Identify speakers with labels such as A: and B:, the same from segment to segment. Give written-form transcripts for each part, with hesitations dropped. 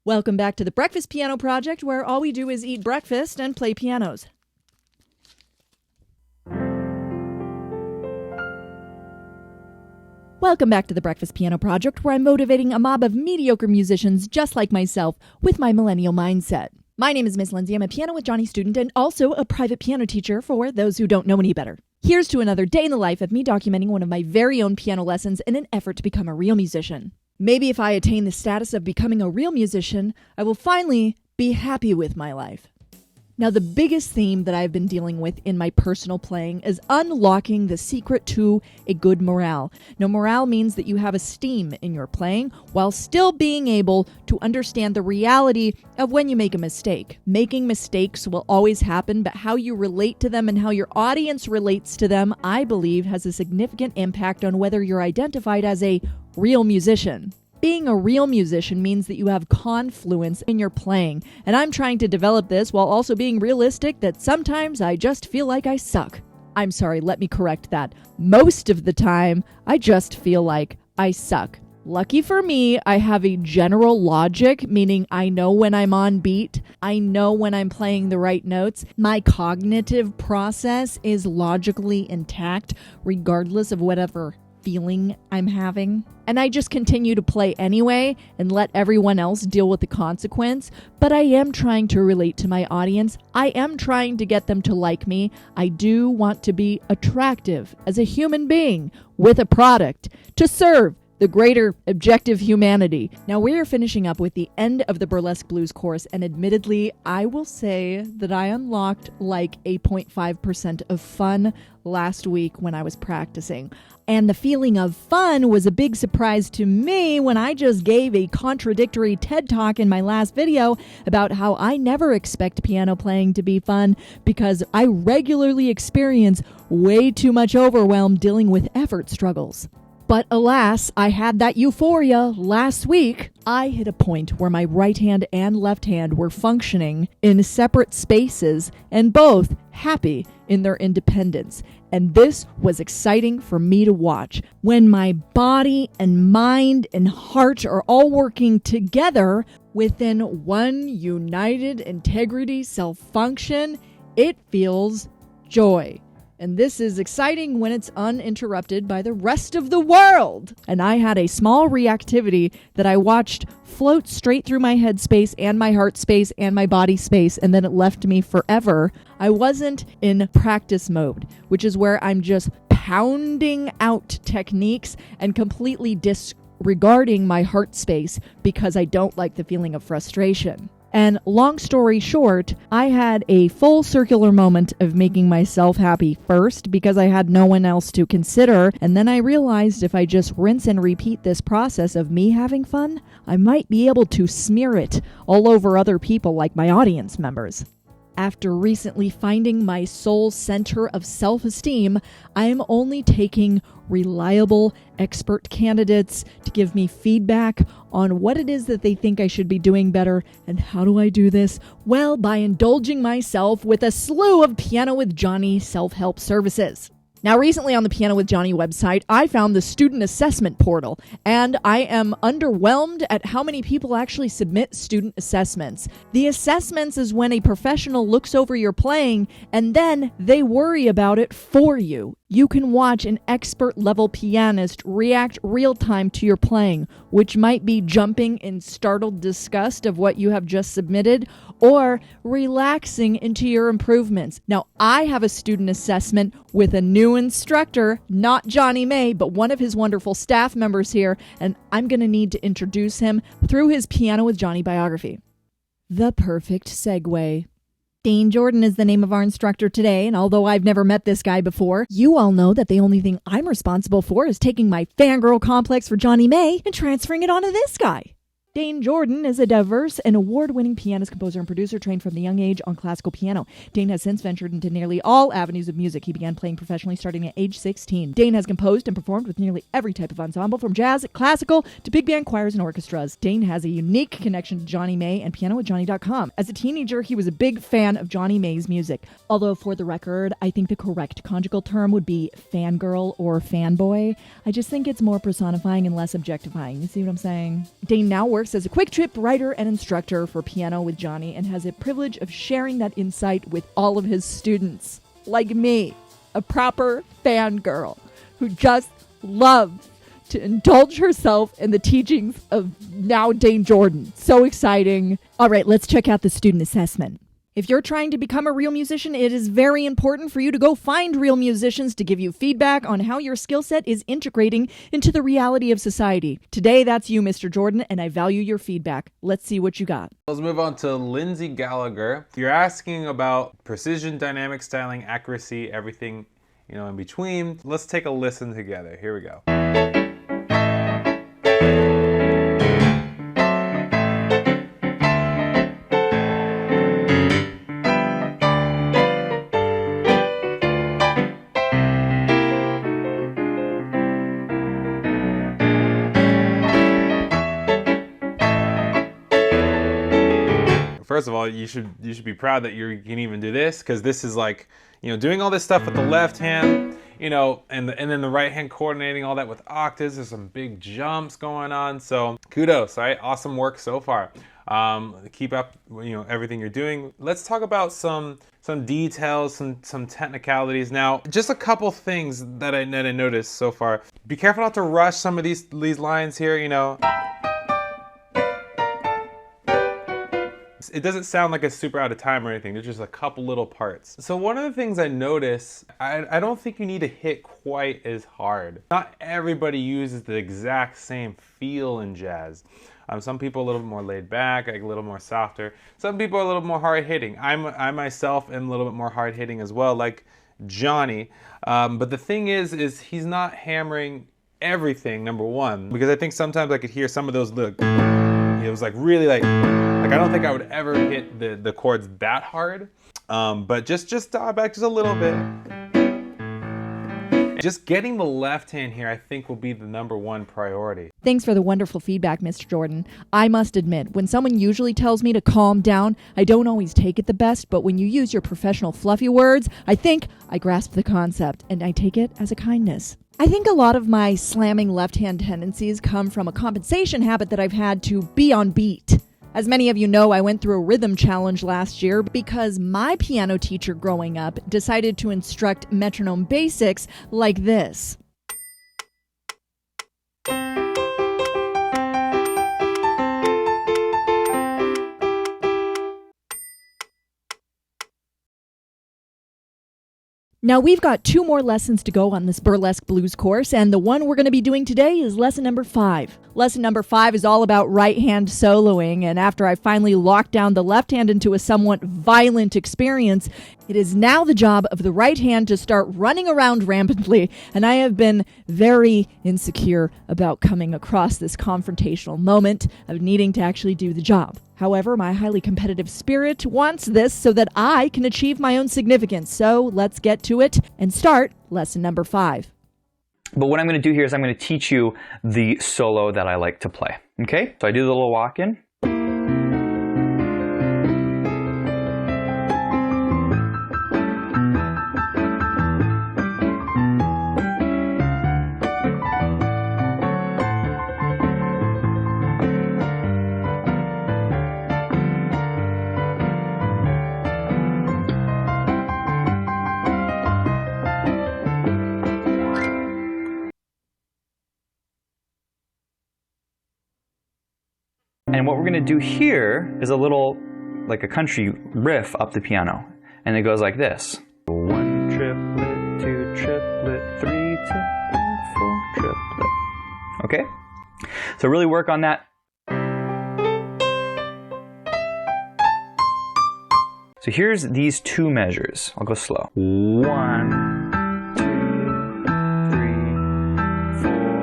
A: Welcome back to the Breakfast Piano Project, where all we do is eat breakfast and play pianos. Welcome back to the Breakfast Piano Project, where I'm motivating a mob of mediocre musicians just like myself with my millennial mindset. My name is Miss Lindsey. I'm a Piano with Jonny student and also a private piano teacher for those who don't know any better. Here's to another day in the life of me documenting one of my very own piano lessons in an effort to become a real musician. Maybe if I attain the status of becoming a real musician, I will finally be happy with my life. Now, the biggest theme that I've been dealing with in my personal playing is unlocking the secret to a good morale. Now, morale means that you have esteem in your playing while still being able to understand the reality of when you make a mistake. Making mistakes will always happen, but how you relate to them and how your audience relates to them, I believe, has a significant impact on whether you're identified as a real musician. Being a real musician means that you have confluence in your playing, and I'm trying to develop this while also being realistic that sometimes I just feel like I suck. I'm sorry, let me correct that. Most of the time, I just feel like I suck. Lucky for me, I have a general logic, meaning I know when I'm on beat, I know when I'm playing the right notes. My cognitive process is logically intact, regardless of whatever feeling I'm having. And I just continue to play anyway and let everyone else deal with the consequence. But I am trying to relate to my audience. I am trying to get them to like me. I do want to be attractive as a human being with a product to serve the greater objective humanity. Now we are finishing up with the end of the Burlesque Blues course, and admittedly, I will say that I unlocked like 8.5% of fun last week when I was practicing. And the feeling of fun was a big surprise to me when I just gave a contradictory TED Talk in my last video about how I never expect piano playing to be fun because I regularly experience way too much overwhelm dealing with effort struggles. But alas, I had that euphoria last week. I hit a point where my right hand and left hand were functioning in separate spaces and both happy in their independence. And this was exciting for me to watch. When my body and mind and heart are all working together within one united integrity self-function, it feels joy. And this is exciting when it's uninterrupted by the rest of the world. And I had a small reactivity that I watched float straight through my head space and my heart space and my body space, and then it left me forever. I wasn't in practice mode, which is where I'm just pounding out techniques and completely disregarding my heart space because I don't like the feeling of frustration. And long story short, I had a full circular moment of making myself happy first because I had no one else to consider. And then I realized if I just rinse and repeat this process of me having fun, I might be able to smear it all over other people like my audience members. After recently finding my sole center of self-esteem, I am only taking reliable expert candidates to give me feedback on what it is that they think I should be doing better. And how do I do this? Well, by indulging myself with a slew of Piano with Jonny self-help services. Now, recently on the Piano with Jonny website, I found the student assessment portal, and I am underwhelmed at how many people actually submit student assessments. The assessments is when a professional looks over your playing, and then they worry about it for you. You can watch an expert-level pianist react real-time to your playing, which might be jumping in startled disgust of what you have just submitted, or relaxing into your improvements. Now, I have a student assessment with a new instructor, not Jonny May, but one of his wonderful staff members here, and I'm going to need to introduce him through his Piano with Jonny biography. The perfect segue. Dane Jordan is the name of our instructor today, and although I've never met this guy before, you all know that the only thing I'm responsible for is taking my fangirl complex for Jonny May and transferring it onto this guy. Dane Jordan is a diverse and award-winning pianist, composer, and producer trained from the young age on classical piano. Dane has since ventured into nearly all avenues of music. He began playing professionally starting at age 16. Dane has composed and performed with nearly every type of ensemble, from jazz, classical, to big band choirs and orchestras. Dane has a unique connection to Jonny May and pianowithjonny.com. As a teenager, he was a big fan of Jonny May's music. Although, for the record, I think the correct conjugal term would be fangirl or fanboy. I just think it's more personifying and less objectifying. You see what I'm saying? Dane now works works as a quick trip writer and instructor for Piano with Jonny and has a privilege of sharing that insight with all of his students. Like me, a proper fangirl who just loves to indulge herself in the teachings of now Dane Jordan. So exciting. All right, let's check out the student assessment. If you're trying to become a real musician, it is very important for you to go find real musicians to give you feedback on how your skill set is integrating into the reality of society. Today, that's you, Mr. Jordan, and I value your feedback. Let's see what you got.
B: Let's move on to Lindsey Gallagher. You're asking about precision, dynamic styling, accuracy, everything, in between. Let's take a listen together. Here we go. First of all, you should be proud that you can even do this, because this is like, doing all this stuff with the left hand, and then the right hand coordinating all that with octaves. There's some big jumps going on. So kudos, right? Awesome work so far. Keep up, everything you're doing. Let's talk about some details, some technicalities. Now, just a couple things that I noticed so far. Be careful not to rush some of these lines here, It doesn't sound like it's super out of time or anything. There's just a couple little parts. So one of the things I noticed, I don't think you need to hit quite as hard. Not everybody uses the exact same feel in jazz. Some people are a little bit more laid back, like a little more softer. Some people are a little more hard hitting. I myself am a little bit more hard hitting as well, like Jonny. But the thing is he's not hammering everything, number one, because I think sometimes I could hear some of those, it was like really like I don't think I would ever hit the chords that hard, but just dial back just a little bit. Just getting the left hand here, I think, will be the number one priority.
A: Thanks for the wonderful feedback, Mr. Jordan. I must admit, when someone usually tells me to calm down, I don't always take it the best, but when you use your professional fluffy words, I think I grasp the concept, and I take it as a kindness. I think a lot of my slamming left-hand tendencies come from a compensation habit that I've had to be on beat. As many of you know, I went through a rhythm challenge last year because my piano teacher growing up decided to instruct metronome basics like this. Now, we've got 2 more lessons to go on this burlesque blues course, and the one we're going to be doing today is lesson number 5. Lesson number 5 is all about right-hand soloing, and after I finally locked down the left hand into a somewhat violent experience, it is now the job of the right hand to start running around rampantly, and I have been very insecure about coming across this confrontational moment of needing to actually do the job. However, my highly competitive spirit wants this so that I can achieve my own significance. So let's get to it and start lesson number 5.
C: But what I'm going to do here is I'm going to teach you the solo that I like to play. Okay? So I do the little walk-in. And what we're going to do here is a little, like a country riff up the piano. And it goes like this. 1 triplet, 2 triplet, 3 triplet, 4 triplet. Okay? So really work on that. So here's these 2 measures. I'll go slow. 1, 2, 3, 4.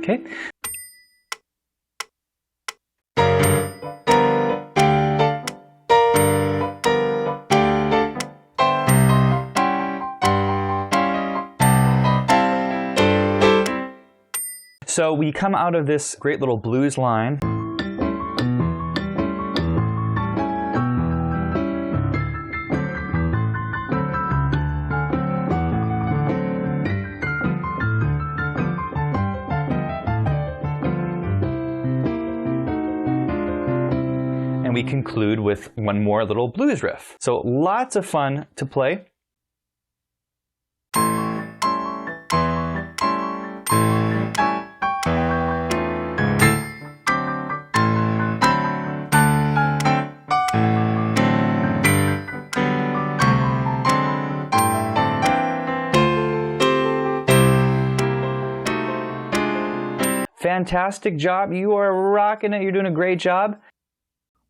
C: Okay. So we come out of this great little blues line. And we conclude with one more little blues riff. So lots of fun to play. Fantastic job. You are rocking it. You're doing a great job.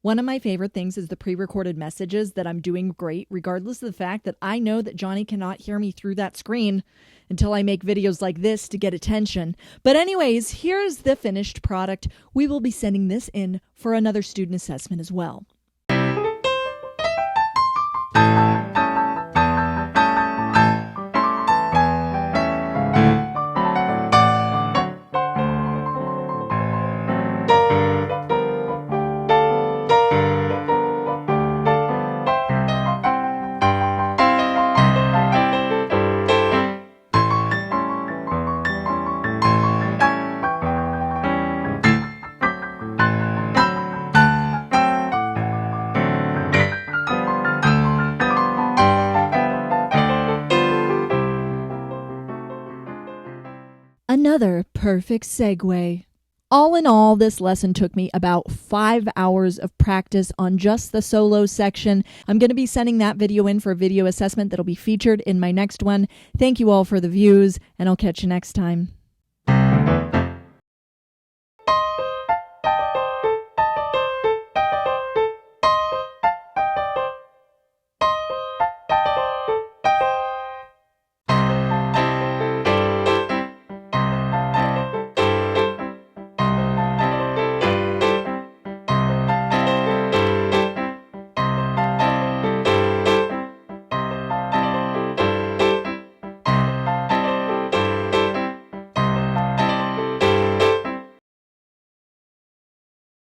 A: One of my favorite things is the pre-recorded messages that I'm doing great, regardless of the fact that I know that Jonny cannot hear me through that screen until I make videos like this to get attention. But anyways, here's the finished product. We will be sending this in for another student assessment as well. Another perfect segue. All in all, this lesson took me about 5 hours of practice on just the solo section. I'm going to be sending that video in for a video assessment that'll be featured in my next one. Thank you all for the views, and I'll catch you next time.